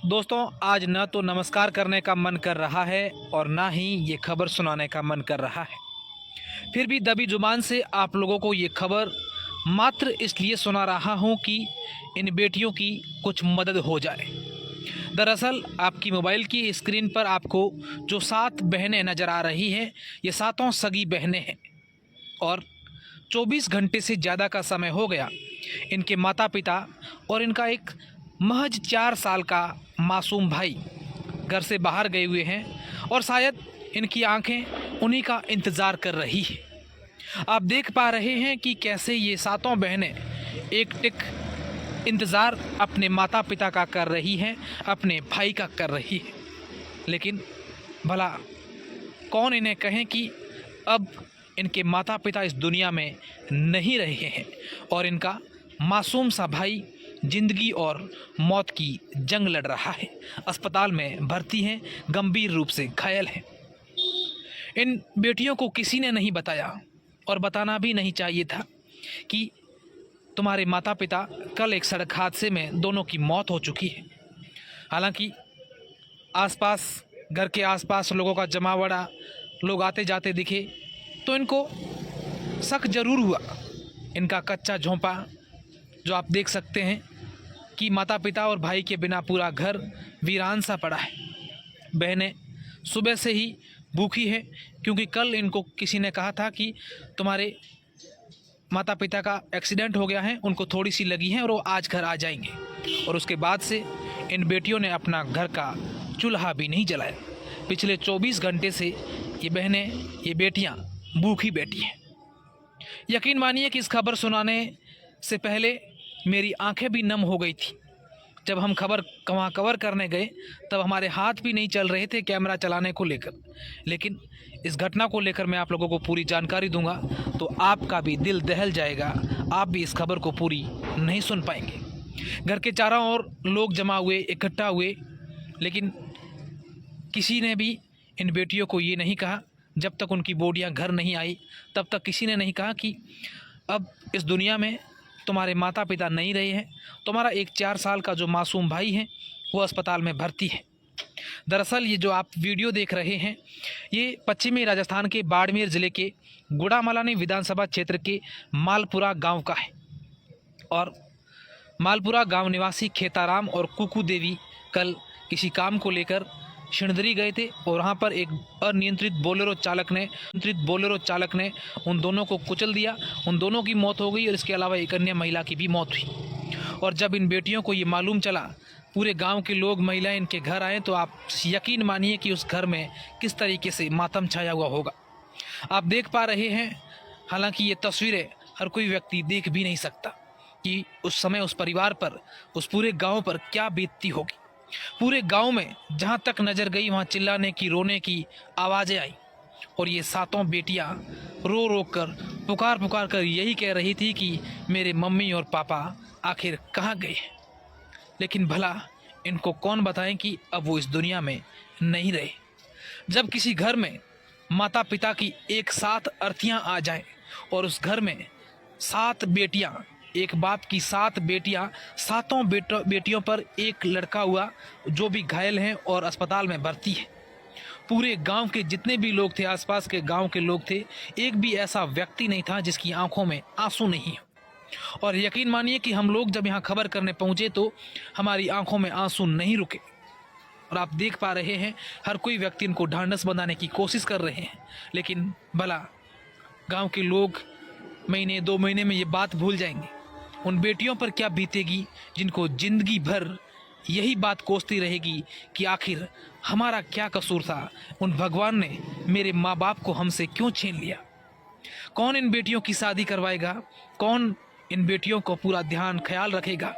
दोस्तों, आज न तो नमस्कार करने का मन कर रहा है और ना ही ये खबर सुनाने का मन कर रहा है। फिर भी दबी जुबान से आप लोगों को ये खबर मात्र इसलिए सुना रहा हूँ कि इन बेटियों की कुछ मदद हो जाए। दरअसल आपकी मोबाइल की स्क्रीन पर आपको जो 7 बहनें नज़र आ रही हैं, ये सातों सगी बहनें हैं और 24 घंटे से ज़्यादा का समय हो गया इनके माता पिता और इनका एक महज 4 साल का मासूम भाई घर से बाहर गए हुए हैं और शायद इनकी आंखें उन्हीं का इंतज़ार कर रही है। आप देख पा रहे हैं कि कैसे ये सातों बहनें एक टिक इंतज़ार अपने माता पिता का कर रही हैं, अपने भाई का कर रही है। लेकिन भला कौन इन्हें कहें कि अब इनके माता पिता इस दुनिया में नहीं रहे हैं और इनका मासूम सा भाई जिंदगी और मौत की जंग लड़ रहा है। अस्पताल में भर्ती हैं, गंभीर रूप से घायल हैं। इन बेटियों को किसी ने नहीं बताया और बताना भी नहीं चाहिए था कि तुम्हारे माता पिता कल एक सड़क हादसे में दोनों की मौत हो चुकी है। हालांकि आसपास, घर के आसपास लोगों का जमावड़ा, लोग आते जाते दिखे तो इनको शक जरूर हुआ। इनका कच्चा झोंपा जो आप देख सकते हैं कि माता पिता और भाई के बिना पूरा घर वीरान सा पड़ा है। बहनें सुबह से ही भूखी है क्योंकि कल इनको किसी ने कहा था कि तुम्हारे माता पिता का एक्सीडेंट हो गया है, उनको थोड़ी सी लगी है और वो आज घर आ जाएंगे। और उसके बाद से इन बेटियों ने अपना घर का चूल्हा भी नहीं जलाया। पिछले 24 घंटे से ये बहनें, ये बेटियां भूखी बैठी हैं। यकीन मानिए कि इस खबर सुनाने से पहले मेरी आंखें भी नम हो गई थी। जब हम खबर वहाँ कवर करने गए तब हमारे हाथ भी नहीं चल रहे थे कैमरा चलाने को लेकर। लेकिन इस घटना को लेकर मैं आप लोगों को पूरी जानकारी दूंगा तो आपका भी दिल दहल जाएगा, आप भी इस खबर को पूरी नहीं सुन पाएंगे। घर के चारों ओर लोग जमा हुए, इकट्ठा हुए, लेकिन किसी ने भी इन बेटियों को ये नहीं कहा, जब तक उनकी बॉडियाँ घर नहीं आई तब तक किसी ने नहीं कहा कि अब इस दुनिया में तुम्हारे माता पिता नहीं रहे हैं, तुम्हारा एक 4 साल का जो मासूम भाई है वो अस्पताल में भर्ती है। दरअसल ये जो आप वीडियो देख रहे हैं ये पश्चिमी राजस्थान के बाड़मेर ज़िले के गुड़ामलानी विधानसभा क्षेत्र के मालपुरा गांव का है। और मालपुरा गांव निवासी खेताराम और कुकू देवी कल किसी काम को लेकर शिणदरी गए थे और वहाँ पर एक अनियंत्रित बोलेरो चालक ने उन दोनों को कुचल दिया। उन दोनों की मौत हो गई और इसके अलावा एक अन्य महिला की भी मौत हुई। और जब इन बेटियों को ये मालूम चला, पूरे गांव के लोग, महिलाएं इनके घर आए तो आप यकीन मानिए कि उस घर में किस तरीके से मातम छाया हुआ होगा। आप देख पा रहे हैं। हालांकि ये तस्वीरें हर कोई व्यक्ति देख भी नहीं सकता कि उस समय उस परिवार पर, उस पूरे गाँव पर क्या बीतती होगी। पूरे गांव में जहां तक नज़र गई वहां चिल्लाने की, रोने की आवाज़ें आई और ये सातों बेटियां रो रो कर, पुकार कर यही कह रही थी कि मेरे मम्मी और पापा आखिर कहाँ गए हैं। लेकिन भला इनको कौन बताएं कि अब वो इस दुनिया में नहीं रहे। जब किसी घर में माता पिता की एक साथ अर्थियाँ आ जाएं और उस घर में 7 बेटियाँ, एक बाप की 7 बेटियां, सातों बेटियों पर एक लड़का हुआ जो भी घायल हैं और अस्पताल में भर्ती है। पूरे गांव के जितने भी लोग थे, आसपास के गांव के लोग थे, एक भी ऐसा व्यक्ति नहीं था जिसकी आंखों में आंसू नहीं हो। और यकीन मानिए कि हम लोग जब यहाँ खबर करने पहुँचे तो हमारी आंखों में आंसू नहीं रुके। और आप देख पा रहे हैं हर कोई व्यक्ति इनको ढांढस बंधाने की कोशिश कर रहे हैं। लेकिन भला गाँव के लोग महीने 2 महीने में ये बात भूल जाएंगे। उन बेटियों पर क्या बीतेगी जिनको जिंदगी भर यही बात कोसती रहेगी कि आखिर हमारा क्या कसूर था, उन भगवान ने मेरे माँ बाप को हमसे क्यों छीन लिया। कौन इन बेटियों की शादी करवाएगा, कौन इन बेटियों को पूरा ध्यान ख्याल रखेगा।